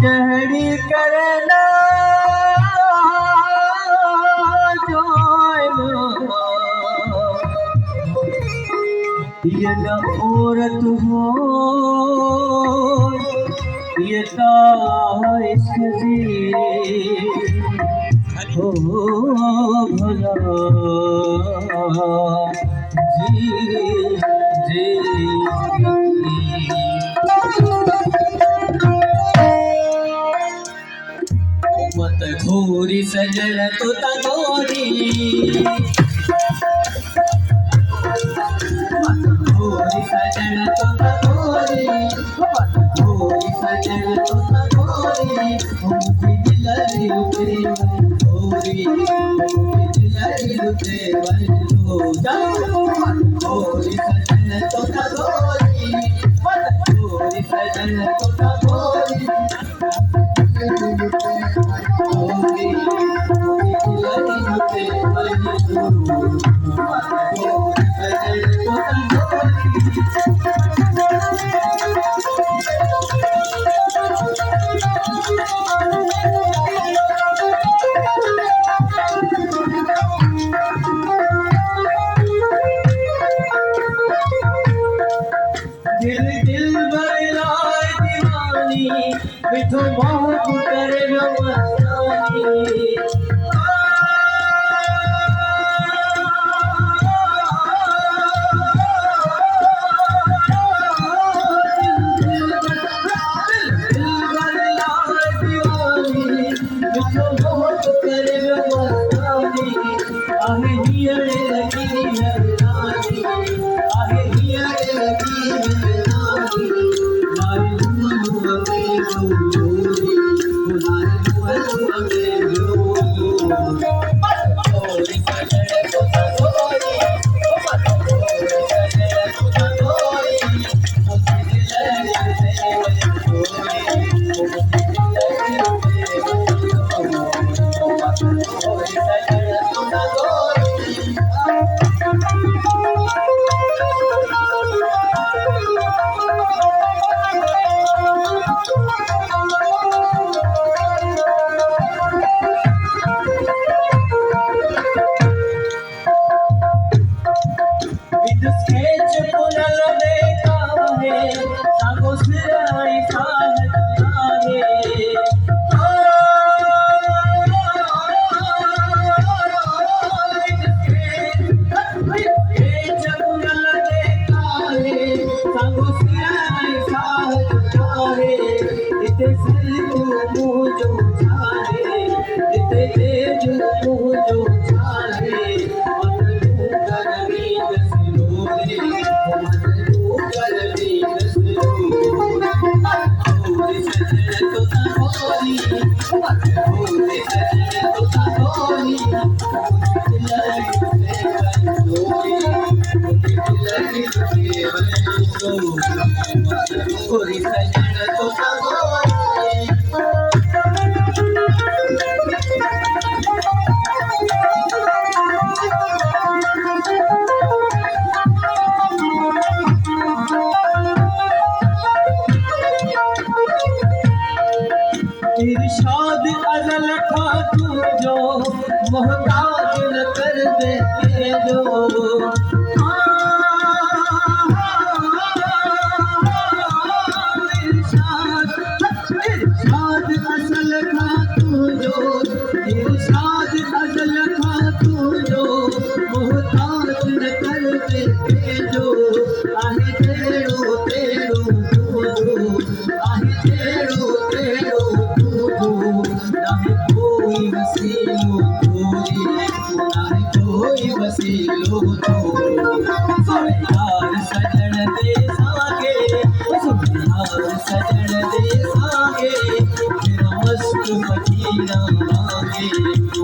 जहरी करना ये न औरत हो ये इश्क जी हो भला जी जी मत घोरी सजन तो तगोरी घोरी सजन तो तगोरी घोरी सजन तो तगोरी मुझे दिलरी उतरे घोरी मुझे दिलरी उतरे घोरी सजन तो तगोरी घोरी सजन तो तगोरी दिल बरलाए दीवानी मिठो मोह करे रमसानी आहे हियरे लगी हरनानी आहे हियरे लगी हरनानी नारी लुआ के गोरी नारी लुआ के गोरी गोरी सजन तो गोरी गोरी सजन तो गोरी मुझे लगे गोरी सजन तो इरशाद अज़ल था तू जो मोहताज न कर दे जो इरशाद अज़ल था तू जो इरशाद अज़ल था तू जो मोहताज न कर दे जो आहे तेरो तेरो आहे तेरो तेरो कोई वसीलो तो यार सजन दे सागे यार सजन दे सागे मेरा मस्त फकीरा मांगे